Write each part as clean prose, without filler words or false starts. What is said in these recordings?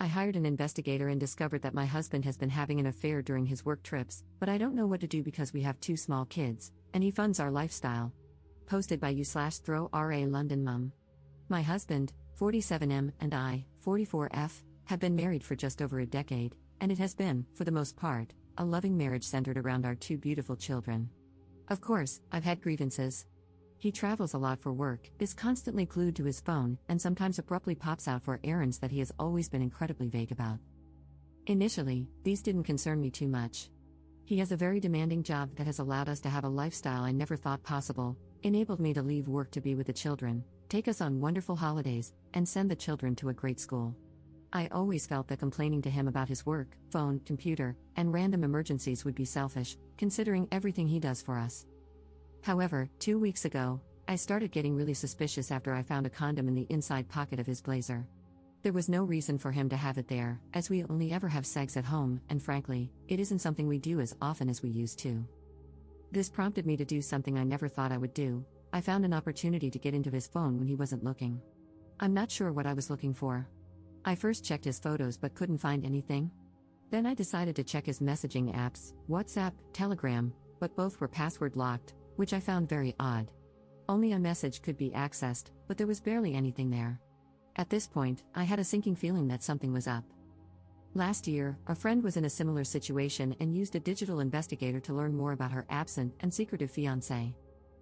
I hired an investigator and discovered that my husband has been having an affair during his work trips, but I don't know what to do because we have two small kids, and he funds our lifestyle. Posted by u/throw-ra London mum. My husband, 47M, and I, 44F, have been married for just over a decade, and it has been, for the most part, a loving marriage centered around our two beautiful children. Of course, I've had grievances. He travels a lot for work, is constantly glued to his phone, and sometimes abruptly pops out for errands that he has always been incredibly vague about. Initially, these didn't concern me too much. He has a very demanding job that has allowed us to have a lifestyle I never thought possible, enabled me to leave work to be with the children, take us on wonderful holidays, and send the children to a great school. I always felt that complaining to him about his work, phone, computer, and random emergencies would be selfish, considering everything he does for us. However, 2 weeks ago, I started getting really suspicious after I found a condom in the inside pocket of his blazer. There was no reason for him to have it there, as we only ever have sex at home, and frankly, it isn't something we do as often as we used to. This prompted me to do something I never thought I would do. I found an opportunity to get into his phone when he wasn't looking. I'm not sure what I was looking for. I first checked his photos but couldn't find anything. Then I decided to check his messaging apps, WhatsApp, Telegram, but both were password locked, which I found very odd. Only a message could be accessed, but there was barely anything there. At this point, I had a sinking feeling that something was up. Last year, a friend was in a similar situation and used a digital investigator to learn more about her absent and secretive fiancé.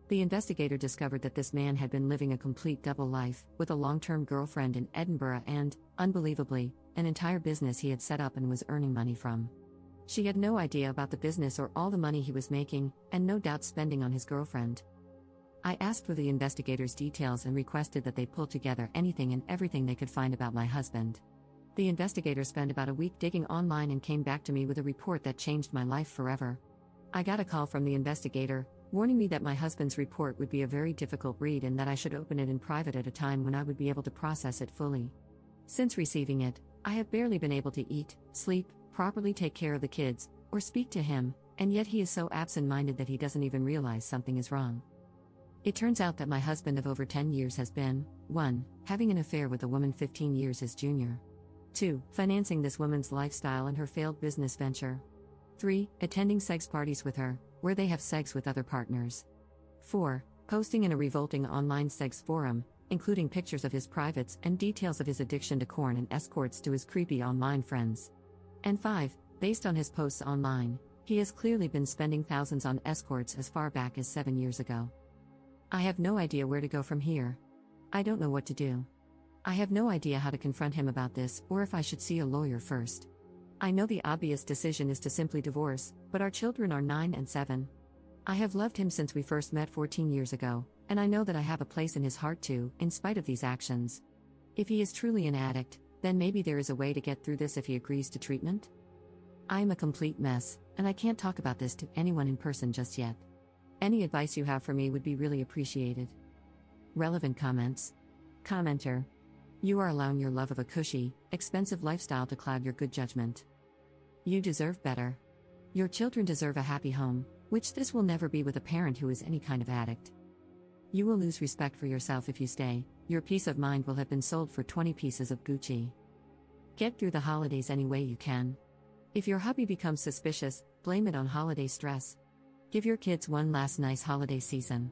The investigator discovered that this man had been living a complete double life, with a long-term girlfriend in Edinburgh and, unbelievably, an entire business he had set up and was earning money from. She had no idea about the business or all the money he was making, and no doubt spending on his girlfriend. I asked for the investigator's details and requested that they pull together anything and everything they could find about my husband. The investigator spent about a week digging online and came back to me with a report that changed my life forever. I got a call from the investigator, warning me that my husband's report would be a very difficult read and that I should open it in private at a time when I would be able to process it fully. Since receiving it, I have barely been able to eat, sleep, properly take care of the kids, or speak to him, and yet he is so absent-minded that he doesn't even realize something is wrong. It turns out that my husband of over 10 years has been, 1. Having an affair with a woman 15 years his junior. 2. Financing this woman's lifestyle and her failed business venture. 3. Attending sex parties with her, where they have sex with other partners. 4. Posting in a revolting online sex forum, including pictures of his privates and details of his addiction to porn and escorts to his creepy online friends. And 5. Based on his posts online, he has clearly been spending thousands on escorts as far back as 7 years ago. I have no idea where to go from here. I don't know what to do. I have no idea how to confront him about this or if I should see a lawyer first. I know the obvious decision is to simply divorce, but our children are 9 and 7. I have loved him since we first met 14 years ago, and I know that I have a place in his heart too, in spite of these actions. If he is truly an addict, then maybe there is a way to get through this if he agrees to treatment? I am a complete mess, and I can't talk about this to anyone in person just yet. Any advice you have for me would be really appreciated. Relevant comments. Commenter. You are allowing your love of a cushy, expensive lifestyle to cloud your good judgment. You deserve better. Your children deserve a happy home, which this will never be with a parent who is any kind of addict. You will lose respect for yourself if you stay. Your peace of mind will have been sold for 20 pieces of Gucci. Get through the holidays any way you can. If your hubby becomes suspicious, blame it on holiday stress. Give your kids one last nice holiday season.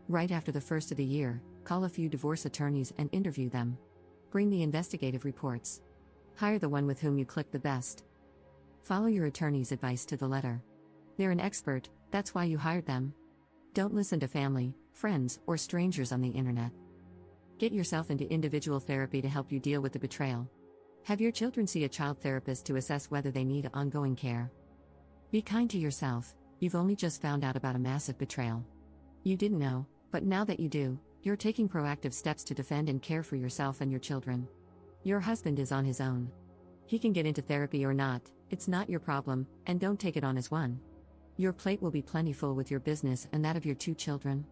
Right after the first of the year, call a few divorce attorneys and interview them. Bring the investigative reports. Hire the one with whom you click the best. Follow your attorney's advice to the letter. They're an expert, that's why you hired them. Don't listen to family, friends, or strangers on the internet. Get yourself into individual therapy to help you deal with the betrayal. Have your children see a child therapist to assess whether they need ongoing care. Be kind to yourself, you've only just found out about a massive betrayal. You didn't know, but now that you do, you're taking proactive steps to defend and care for yourself and your children. Your husband is on his own. He can get into therapy or not, it's not your problem, and don't take it on as one. Your plate will be plentiful with your business and that of your 2 children.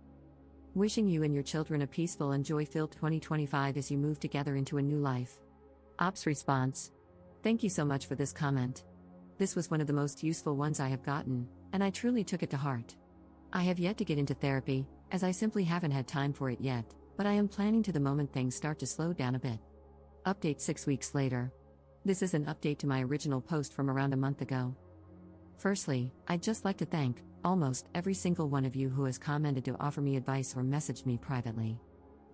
Wishing you and your children a peaceful and joy-filled 2025 as you move together into a new life. Ops response. Thank you so much for this comment. This was one of the most useful ones I have gotten, and I truly took it to heart. I have yet to get into therapy, as I simply haven't had time for it yet, but I am planning to the moment things start to slow down a bit. Update 6 weeks later. This is an update to my original post from around a month ago. Firstly, I'd just like to thank almost every single one of you who has commented to offer me advice or messaged me privately.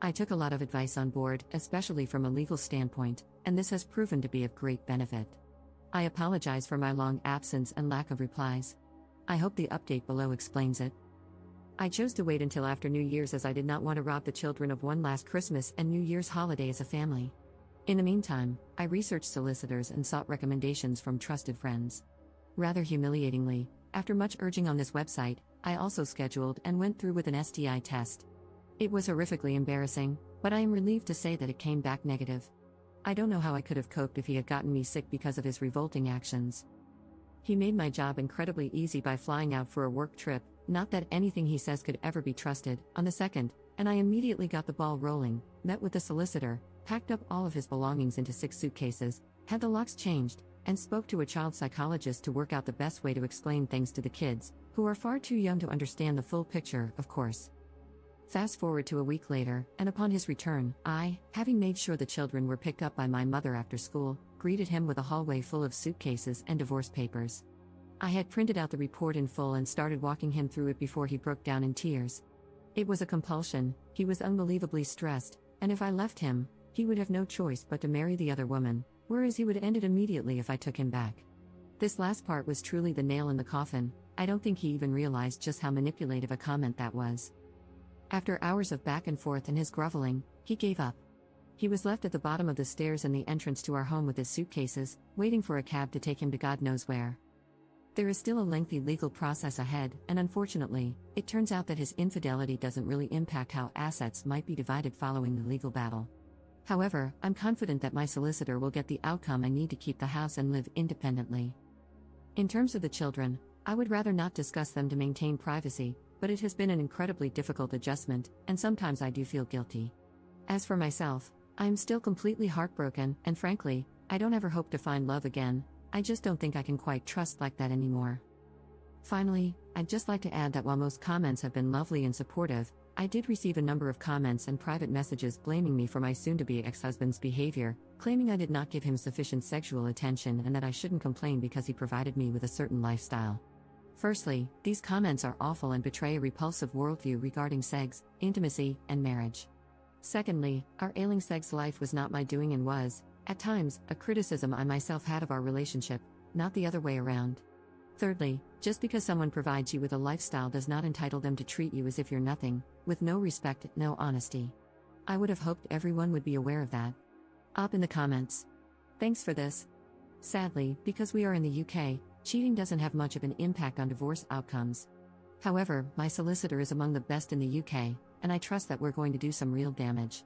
I took a lot of advice on board, especially from a legal standpoint, and this has proven to be of great benefit. I apologize for my long absence and lack of replies. I hope the update below explains it. I chose to wait until after New Year's as I did not want to rob the children of one last Christmas and New Year's holiday as a family. In the meantime, I researched solicitors and sought recommendations from trusted friends. Rather humiliatingly, after much urging on this website, I also scheduled and went through with an STI test. It was horrifically embarrassing, but I am relieved to say that it came back negative. I don't know how I could have coped if he had gotten me sick because of his revolting actions. He made my job incredibly easy by flying out for a work trip, not that anything he says could ever be trusted, on the 2nd, and I immediately got the ball rolling, met with the solicitor, packed up all of his belongings into 6 suitcases, had the locks changed, and spoke to a child psychologist to work out the best way to explain things to the kids, who are far too young to understand the full picture, of course. Fast forward to a week later, and upon his return, I, having made sure the children were picked up by my mother after school, greeted him with a hallway full of suitcases and divorce papers. I had printed out the report in full and started walking him through it before he broke down in tears. It was a compulsion, he was unbelievably stressed, and if I left him, he would have no choice but to marry the other woman, whereas he would end it immediately if I took him back. This last part was truly the nail in the coffin. I don't think he even realized just how manipulative a comment that was. After hours of back and forth and his groveling, he gave up. He was left at the bottom of the stairs in the entrance to our home with his suitcases, waiting for a cab to take him to God knows where. There is still a lengthy legal process ahead, and unfortunately, it turns out that his infidelity doesn't really impact how assets might be divided following the legal battle. However, I'm confident that my solicitor will get the outcome I need to keep the house and live independently. In terms of the children, I would rather not discuss them to maintain privacy, but it has been an incredibly difficult adjustment, and sometimes I do feel guilty. As for myself, I am still completely heartbroken, and frankly, I don't ever hope to find love again. I just don't think I can quite trust like that anymore. Finally, I'd just like to add that while most comments have been lovely and supportive, I did receive a number of comments and private messages blaming me for my soon-to-be ex-husband's behavior, claiming I did not give him sufficient sexual attention and that I shouldn't complain because he provided me with a certain lifestyle. Firstly, these comments are awful and betray a repulsive worldview regarding sex, intimacy, and marriage. Secondly, our ailing sex life was not my doing and was, at times, a criticism I myself had of our relationship, not the other way around. Thirdly, just because someone provides you with a lifestyle does not entitle them to treat you as if you're nothing, with no respect, no honesty. I would have hoped everyone would be aware of that. Up in the comments. Thanks for this. Sadly, because we are in the UK, cheating doesn't have much of an impact on divorce outcomes. However, my solicitor is among the best in the UK, and I trust that we're going to do some real damage.